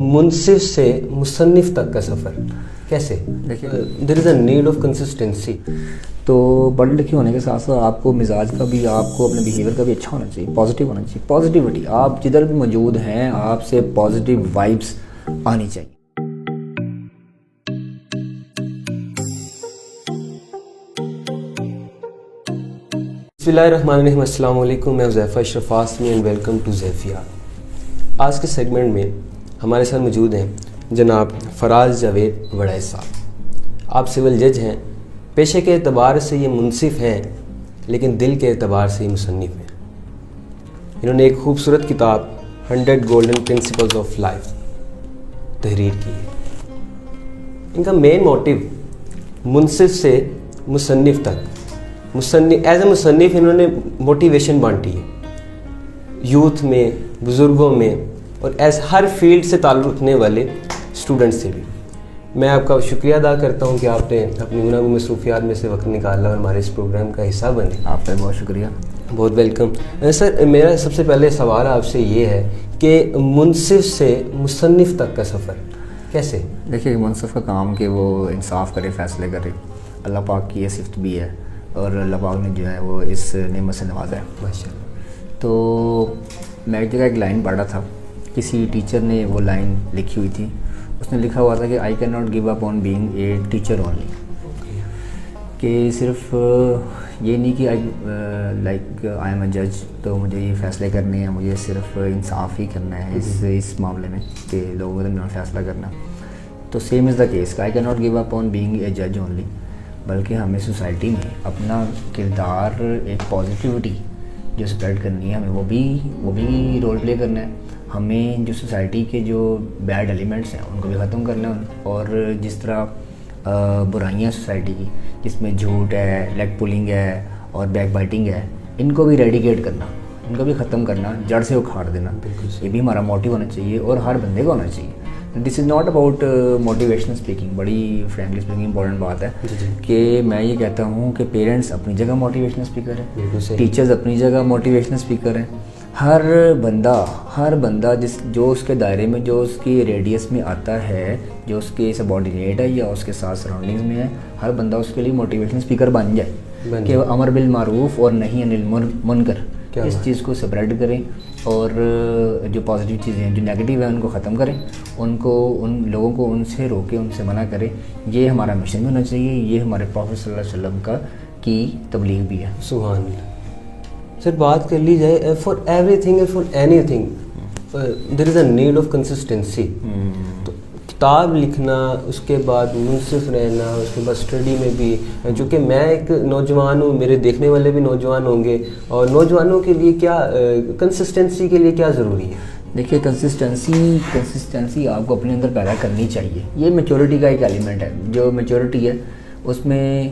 منصف سے مصنف تک کا سفر کیسے؟ دیکھیے دیر از اے نیڈ آف کنسسٹنسی. تو پڑھے لکھے ہونے کے ساتھ ساتھ آپ کو مزاج کا بھی، آپ کو اپنے بیہیویئر کا بھی اچھا ہونا چاہیے، پازیٹیو ہونا چاہیے. پازیٹیوٹی، آپ جدھر بھی موجود ہیں آپ سے پازیٹیو وائبس آنی چاہیے. بسم اللہ الرحمن الرحیم. السلام علیکم، میں حذیفہ اشرف آسمی اینڈ ویلکم ٹو زیفیہ. آج کے سیگمنٹ میں ہمارے ساتھ موجود ہیں جناب فراز جاوید وڑائی صاحب. آپ سول جج ہیں، پیشے کے اعتبار سے یہ منصف ہیں لیکن دل کے اعتبار سے یہ مصنف ہیں. انہوں نے ایک خوبصورت کتاب 100 گولڈن پرنسپلز آف لائف تحریر کی ہے. ان کا مین موٹیو منصف سے مصنف تک، مصنف ایز اے مصنف انہوں نے موٹیویشن بانٹی ہے یوتھ میں، بزرگوں میں، اور ایز ہر فیلڈ سے تعلق رکھنے والے اسٹوڈنٹ سے بھی. میں آپ کا شکریہ ادا کرتا ہوں کہ آپ نے اپنی گناہ مصروفیات میں سے وقت نکالا اور ہمارے اس پروگرام کا حصہ بنے. آپ کا بہت شکریہ، بہت ویلکم. سر میرا سب سے پہلے سوال آپ سے یہ ہے کہ منصف سے مصنف تک کا سفر کیسے؟ دیکھیے منصف کا کام کہ وہ انصاف کرے، فیصلے کرے. اللہ پاک کی یہ صفت بھی ہے اور اللہ پاک نے جو ہے وہ اس نعمت سے نوازا ہے ماشاء اللہ. تو میں ایک جگہ ایک لائن پڑھا تھا، کسی ٹیچر نے وہ لائن لکھی ہوئی تھی. اس نے لکھا ہوا تھا کہ I can not give up on being a teacher only, کہ صرف یہ نہیں کہ لائک آئی ایم اے جج تو مجھے یہ فیصلے کرنے ہیں، مجھے صرف انصاف ہی کرنا ہے اس معاملے میں کہ لوگوں کے درمیان فیصلہ کرنا. تو same as the case, I can not give up on being a جج اونلی، بلکہ ہمیں سوسائٹی میں اپنا کردار، ایک پازیٹیوٹی جو اسپریڈ کرنی ہے، ہمیں وہ بھی رول پلے کرنا ہے. ہمیں جو سوسائٹی کے جو بیڈ ایلیمنٹس ہیں ان کو بھی ختم کرنا ہے، اور جس طرح برائیاں سوسائٹی کی جس میں جھوٹ ہے، لیگ پولنگ ہے اور بیک بائٹنگ ہے، ان کو بھی ریڈیکیٹ کرنا، ان کو بھی ختم کرنا، جڑ سے اکھاڑ دینا. یہ بھی ہمارا موٹیو ہونا چاہیے اور ہر بندے کو ہونا چاہیے. This is not about motivational speaking. بڑی فرینکلی اسپیکنگ امپورٹنٹ بات ہے کہ میں یہ کہتا ہوں کہ پیرنٹس اپنی جگہ موٹیویشنل اسپیکر ہیں، ٹیچرز اپنی جگہ موٹیویشنل اسپیکر ہیں. ہر بندہ جو اس کے دائرے میں، جو اس کی ریڈیس میں آتا ہے، جو اس کے سبارڈینیٹ ہے یا اس کے ساتھ سراؤنڈنگز میں ہے، ہر بندہ اس کے لیے موٹیویشنل اسپیکر بن جائے کہ وہ امر بالمعروف اور نہی عن المنکر اس چیز کو سپریڈ کریں، اور جو پازیٹیو چیزیں ہیں، جو نیگیٹیو ہیں، ان کو ختم کریں، ان لوگوں کو ان سے روکیں، ان سے منع کریں. یہ ہمارا مشن بھی ہونا چاہیے، یہ ہمارے پروفیٹ صلی اللہ علیہ وسلم کی تبلیغ بھی ہے. سبحان اللہ. سر بات کر لی جائے for every thing and for any thing there is a need of consistency. تو کتاب لکھنا، اس کے بعد منصف رہنا، اس کے بعد اسٹڈی میں بھی، چونکہ میں ایک نوجوان ہوں، میرے دیکھنے والے بھی نوجوان ہوں گے، اور نوجوانوں کے لیے کیا کنسسٹنسی کے لیے کیا ضروری ہے؟ دیکھیے کنسسٹنسی آپ کو اپنے اندر پیدا کرنی چاہیے. یہ میچورٹی کا ایک ایلیمنٹ ہے. جو میچورٹی ہے اس میں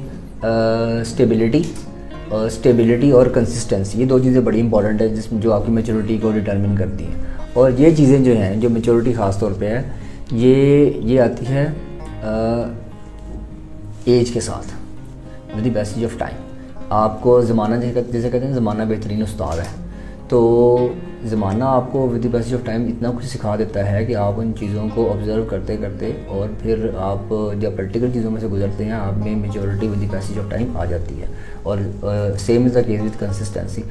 اسٹیبلٹی اور کنسسٹنسی، یہ دو چیزیں بڑی امپورٹنٹ ہیں جس میں جو آپ کی میچورٹی کو ڈٹرمن کرتی ہیں. اور یہ چیزیں جو ہیں، جو میچورٹی خاص طور پہ ہے، یہ آتی ہے ایج کے ساتھ، with the passage of time. آپ کو زمانہ جیسے کہتے ہیں زمانہ بہترین استاد ہے. تو زمانہ آپ کو with the passage of time اتنا کچھ سکھا دیتا ہے کہ آپ ان چیزوں کو آبزرو کرتے کرتے، اور پھر آپ جب پریکٹیکل چیزوں میں سے گزرتے ہیں، آپ میں maturity with the passage of time آ جاتی ہے. اور same as the case with consistency.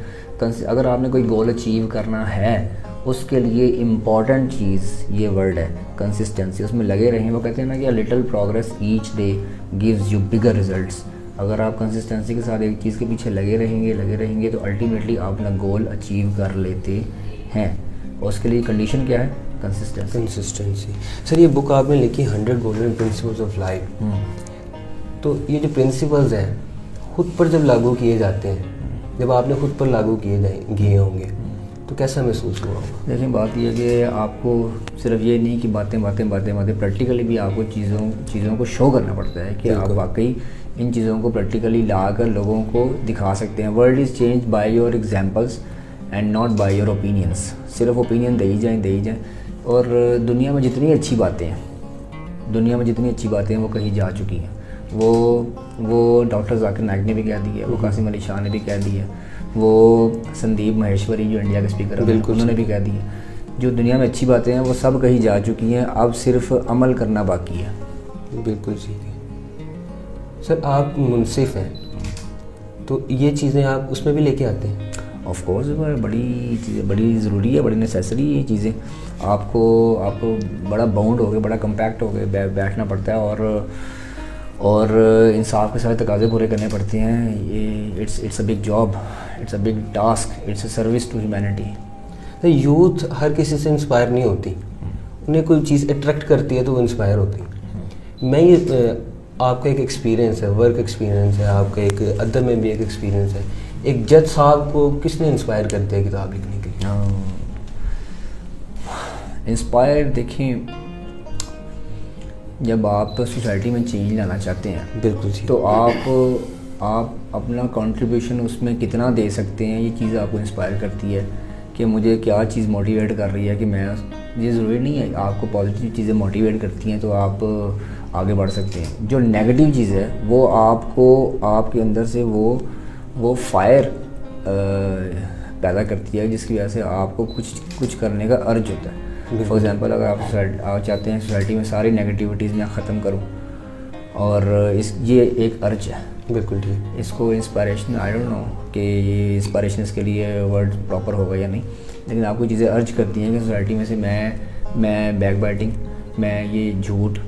اگر آپ نے کوئی گول اچیو کرنا ہے، اس کے لیے امپورٹنٹ چیز یہ ورڈ ہے کنسسٹنسی. اس میں لگے رہیں. وہ کہتے ہیں نا کہ little progress each day gives you bigger results. اگر آپ کنسسٹنسی کے ساتھ ایک چیز کے پیچھے لگے رہیں گے تو الٹیمیٹلی آپ اپنا گول اچیو کر لیتے ہیں. اور اس کے لیے کنڈیشن کیا ہے؟ کنسسٹنسی. سر یہ بک آپ نے لکھی 100 گولڈن پرنسپلز آف لائف. تو یہ جو پرنسپلز ہیں خود پر جب لاگو کیے جاتے ہیں، جب آپ نے خود پر لاگو کیے ہوں گے تو کیسا محسوس ہوا ہوگا؟ دیکھیں بات یہ ہے کہ آپ کو صرف یہ نہیں کہ باتیں پریکٹیکلی بھی آپ کو چیزوں کو شو کرنا پڑتا ہے کہ آپ واقعی ان چیزوں کو پریکٹیکلی لا کر لوگوں کو دکھا سکتے ہیں. World is change by your examples and not by your opinions. صرف اوپینین دے ہی جائیں. اور دنیا میں جتنی اچھی باتیں ہیں وہ کہیں جا چکی ہیں. وہ ڈاکٹر ذاکر نائک نے بھی کہہ دی ہے، وہ قاسم علی شاہ نے بھی کہہ دی ہے، وہ سندیپ مہیشوری جو انڈیا کے اسپیکر ہیں انہوں نے بھی کہہ دی ہے. جو دنیا میں اچھی باتیں ہیں وہ سب کہی جا چکی ہیں, اب صرف عمل کرنا باقی ہے. بالکل ٹھیک ہے. سر آپ منصف ہیں تو یہ چیزیں آپ اس میں بھی لے کے آتے ہیں؟ آف کورس بڑی چیزیں, بڑی ضروری ہے, بڑی نیسیسری ہے یہ چیزیں. آپ کو بڑا باؤنڈ ہو گئے, بڑا کمپیکٹ ہو گئے بیٹھنا پڑتا ہے اور انصاف کے ساتھ تقاضے پورے کرنے پڑتے ہیں. یہ it's a big job, it's a big task, it's a service to humanity. Youth ہر کسی سے انسپائر نہیں ہوتی, انہیں کوئی چیز اٹریکٹ کرتی ہے تو وہ انسپائر ہوتی. میں یہ آپ کا ایک ایکسپیرینس ہے, ورک ایکسپیرینس ہے آپ کا, ایک ادب میں بھی ایک ایکسپیرینس ہے. ایک جج صاحب کو کس نے انسپائر کر دیا کتاب لکھنے کے لیے؟ انسپائر دیکھیں, جب آپ سوسائٹی میں چینج لانا چاہتے ہیں بالکل تو آپ اپنا کنٹریبیوشن اس میں کتنا دے سکتے ہیں, یہ چیز آپ کو انسپائر کرتی ہے کہ مجھے کیا چیز موٹیویٹ کر رہی ہے کہ میں, یہ ضروری نہیں ہے آپ کو پازیٹیو چیزیں موٹیویٹ کرتی ہیں تو آپ آگے بڑھ سکتے ہیں. جو نیگیٹو چیز ہے وہ آپ کو, آپ کے اندر سے وہ فائر پیدا کرتی ہے جس کی وجہ سے آپ کو کچھ کرنے کا ارج ہوتا ہے. فار ایگزامپل اگر آپ چاہتے ہیں سوسائٹی میں ساری نیگیٹیوٹیز میں ختم کروں, اور یہ ایک ارج ہے. بالکل ٹھیک. اس کو انسپائریشن, آئی ڈونٹ نو کہ یہ انسپائریشن اس کے لیے ورڈ پراپر ہوگا یا نہیں, لیکن آپ کو چیزیں ارج کرتی ہیں کہ سوسائٹی میں سے میں بیک بائٹنگ, میں یہ جھوٹ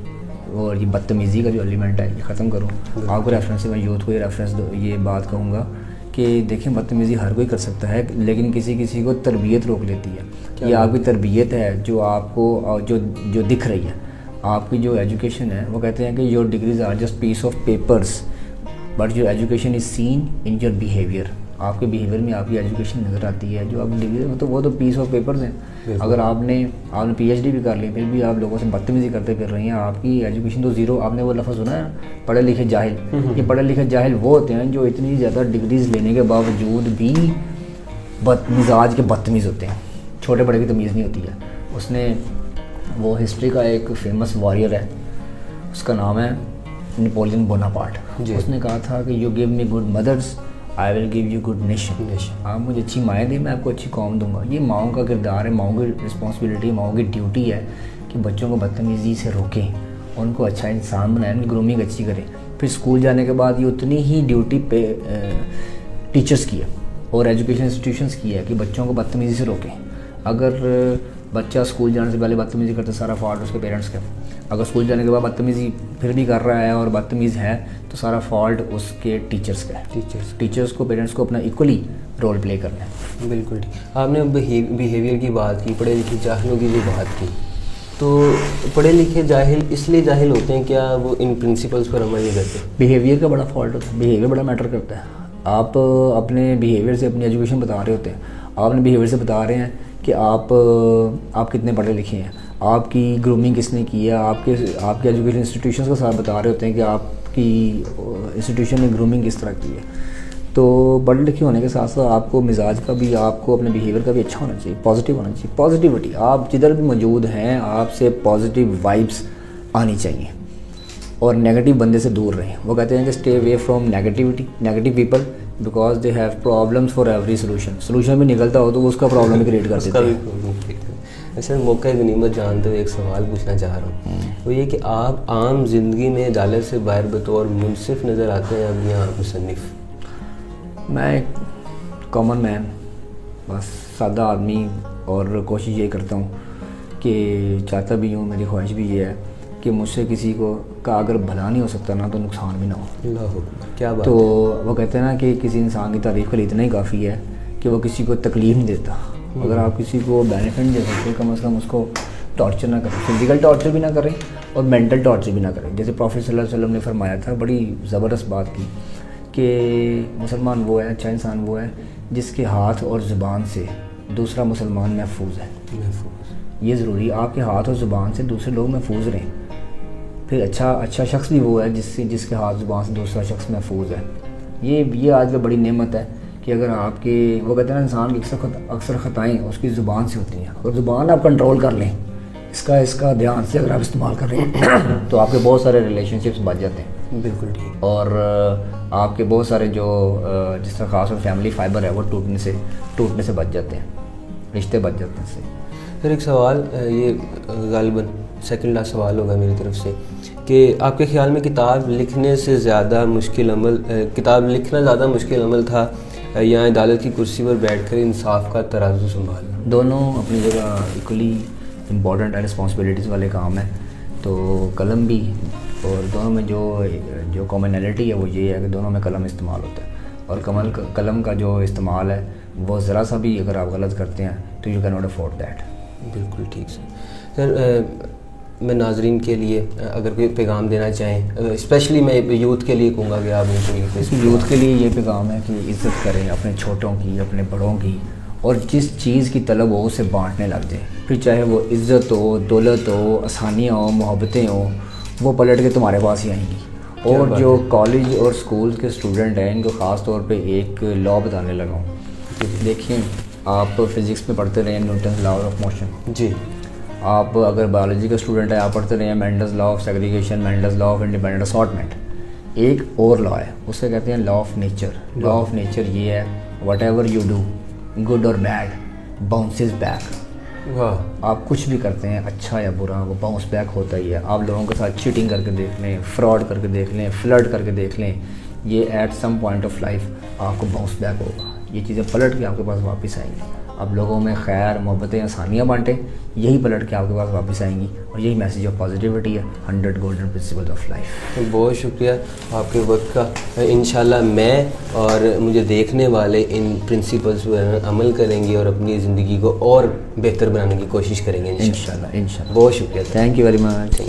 اور یہ بدتمیزی کا جو ایلیمنٹ ہے یہ ختم کروں. آپ کو ریفرنس سے میں یوتھ کو یہ بات کہوں گا کہ دیکھیں بدتمیزی ہر کوئی کر سکتا ہے, لیکن کسی کو تربیت روک لیتی ہے. یہ آپ کی تربیت ہے جو آپ کو جو دکھ رہی ہے. آپ کی جو ایجوکیشن ہے, وہ کہتے ہیں کہ your degrees are just piece of papers but your education is seen in your behaviour. آپ کے بیہیویئر میں آپ کی ایجوکیشن نظر آتی ہے. جو آپ ڈگری تو وہ تو پیس آف پیپرز ہیں. اگر آپ نے پی ایچ ڈی بھی کر لی پھر بھی آپ لوگوں سے بدتمیزی کرتے پھر رہی ہیں, آپ کی ایجوکیشن تو زیرو. آپ نے وہ لفظ سنا ہے پڑھے لکھے جاہل. یہ پڑھے لکھے جاہل وہ ہوتے ہیں جو اتنی زیادہ ڈگریز لینے کے باوجود بھی مزاج کے بدتمیز ہوتے ہیں. چھوٹے بڑے کی تمیز نہیں ہوتی ہے. اس نے وہ ہسٹری کا ایک فیمس وارئر ہے, اس کا نام ہے نیپولین بوناپارٹ. اس نے کہا تھا کہ you give me good mothers I will give you good nation. آپ مجھے اچھی مائیں دیں, میں آپ کو اچھی قوم دوں گا. یہ ماؤں کا کردار ہے, ماؤں کی رسپانسبلٹی, ماؤں کی ڈیوٹی ہے کہ بچوں کو بدتمیزی سے روکیں, ان کو اچھا انسان بنائیں, ان کی گرومنگ اچھی کریں. پھر اسکول جانے کے بعد یہ اتنی ہی ڈیوٹی پہ ٹیچرس کی ہے اور ایجوکیشن انسٹیٹیوشنس کی ہے کہ بچوں کو بدتمیزی سے روکیں. اگر بچہ اسکول جانے سے پہلے بدتمیزی کرتا ہے سارا فالٹ اس کے پیرنٹس کا. اگر اسکول جانے کے بعد بدتمیزی پھر بھی کر رہا ہے اور بدتمیز ہے تو سارا فالٹ اس کے ٹیچرس کا ہے. ٹیچرس کو, پیرنٹس کو اپنا ایکولی رول پلے کرنا ہے. بالکل ٹھیک. آپ نے بیہیویئر کی بات کی, پڑھے لکھے جاہلوں کی بھی بات کی. تو پڑھے لکھے جاہل اس لیے جاہل ہوتے ہیں, کیا وہ ان پرنسپلس پر عمل نہیں کرتے؟ بیہیویئر کا بڑا فالٹ ہوتا ہے, بیہیویئر بڑا میٹر کرتا ہے. آپ اپنے بیہیویئر سے اپنی ایجوکیشن بتا رہے ہوتے ہیں, آپ اپنے بیہیویئر سے بتا رہے ہیں کہ آپ کتنے پڑھے لکھے ہیں, آپ کی گرومنگ کس نے کی ہے, آپ کے ایجوکیشن انسٹیٹیوشنس کے ساتھ بتا رہے ہوتے ہیں کہ آپ کی انسٹیٹیوشن نے گرومنگ کس طرح کی ہے. تو پڑھے لکھے ہونے کے ساتھ ساتھ آپ کو مزاج کا بھی, آپ کو اپنے بیہیویئر کا بھی اچھا ہونا چاہیے, پازیٹیو ہونا چاہیے. پازیٹیوٹی, آپ جدھر بھی موجود ہیں آپ سے پازیٹیو وائبس آنی چاہیے اور نیگیٹو بندے سے دور رہیں. وہ کہتے ہیں کہ stay away from negativity, negative people, because they have problems for every solution بھی نکلتا ہو تو وہ اس کا پرابلم کریٹ کر دیتے ہیں. سر موقع غنیمت جانتے ہوئے ایک سوال پوچھنا چاہ رہا ہوں, وہ یہ کہ آپ عام زندگی میں عدالت سے باہر بطور منصف نظر آتے ہیں اب یا مصنف؟ میں ایک کامن مین, بس سادہ آدمی, اور کوشش یہ کرتا ہوں کہ چاہتا بھی ہوں, میری خواہش بھی یہ ہے کہ مجھ سے کسی کا اگر بھلا نہیں ہو سکتا نا تو نقصان بھی نہ ہو. اللہ کیا بات. تو وہ کہتے ہیں نا کہ کسی انسان کی تعریف کے لیے اتنا ہی کافی ہے کہ وہ کسی کو تکلیف نہیں دیتا. اگر آپ کسی کو بینیفٹ نہیں دے سکتے, کم از کم اس کو ٹارچر نہ کریں, فزیکل ٹارچر بھی نہ کریں اور مینٹل ٹارچر بھی نہ کریں. جیسے پروفیٹ صلی اللہ علیہ وسلم نے فرمایا تھا, بڑی زبردست بات کی, کہ مسلمان وہ ہے, اچھا انسان وہ ہے جس کے ہاتھ اور زبان سے دوسرا مسلمان محفوظ ہے. یہ ضروری ہے, آپ کے ہاتھ اور زبان سے دوسرے لوگ محفوظ رہیں. پھر اچھا شخص بھی وہ ہے جس کے ہاتھ زبان سے دوسرا شخص محفوظ ہے. یہ آج کا بڑی نعمت ہے کہ اگر آپ کے, وہ کہتے ہیں نا انسان کی اکثر خطائیں اس کی زبان سے ہوتی ہیں. اگر زبان آپ کنٹرول کر لیں, اس کا دھیان سے اگر آپ استعمال کر رہے ہیں تو آپ کے بہت سارے ریلیشن شپس بچ جاتے ہیں. بالکل ٹھیک. اور آپ کے بہت سارے جو جس طرح خاص اور فیملی فائبر ہے وہ ٹوٹنے سے بچ جاتے ہیں, رشتے بچ جاتے ہیں اس سے. پھر ایک سوال یہ غالباً سیکنڈ لاسٹ سوال ہوگا میری طرف سے کہ آپ کے خیال میں کتاب لکھنے سے زیادہ مشکل عمل کتاب لکھنا زیادہ مشکل عمل تھا یا عدالت کی کرسی پر بیٹھ کر انصاف کا ترازو سنبھالنا؟ دونوں اپنی جگہ ایکولی امپورٹنٹ ہے، رسپانسبلٹیز والے کام ہیں. تو قلم بھی اور دونوں میں جو کامنالٹی ہے وہ یہ ہے کہ دونوں میں قلم استعمال ہوتا ہے، اور قلم کا جو استعمال ہے وہ ذرا سا بھی اگر آپ غلط کرتے ہیں تو you can not afford that. بالکل ٹھیک سر. میں ناظرین کے لیے اگر کوئی پیغام دینا چاہیں، اسپیشلی میں یوتھ کے لیے کہوں گا کہ آپ ان کو یوتھ کے لیے یہ پیغام ہے کہ عزت کریں اپنے چھوٹوں کی، اپنے بڑوں کی، اور جس چیز کی طلب ہو اسے بانٹنے لگ جائیں. پھر چاہے وہ عزت ہو، دولت ہو، آسانیاں ہوں، محبتیں ہوں، وہ پلٹ کے تمہارے پاس ہی آئیں گی. اور جو کالج اور اسکول کے اسٹوڈنٹ ہیں ان کو خاص طور پہ ایک لا بتانے لگا ہوں. دیکھیں آپ فزکس میں پڑھتے رہے ہیں نیوٹنز لا آف موشن. جی. آپ اگر بایولوجی کا اسٹوڈنٹ ہے آپ پڑھتے رہے ہیں Mendel's law of segregation, Mendel's law of independent assortment. ایک اور لا ہے اسے کہتے ہیں law of nature. Law of nature یہ ہے whatever you do good اور بیڈ باؤنسز بیک. آپ کچھ بھی کرتے ہیں اچھا یا برا وہ باؤنس بیک ہوتا ہی ہے. آپ لوگوں کے ساتھ چیٹنگ کر کے دیکھ لیں، فراڈ کر کے دیکھ لیں، فلرٹ کر کے دیکھ لیں، یہ at some point of life آپ کو باؤنس بیک ہوگا. یہ چیزیں پلٹ کے آپ کے پاس واپس آئیں گی. آپ لوگوں میں خیر، محبتیں، آسانیاں بانٹیں، یہی پلٹ کے آپ کے پاس واپس آئیں گی. اور یہی میسیج آف پازیٹیوٹی ہے، 100 گولڈن پرنسپلز آف لائف. بہت شکریہ آپ کے وقت کا. انشاءاللہ میں اور مجھے دیکھنے والے ان پرنسپلز پر عمل کریں گے اور اپنی زندگی کو اور بہتر بنانے کی کوشش کریں گے انشاءاللہ. انشاءاللہ. بہت شکریہ. Thank you very much.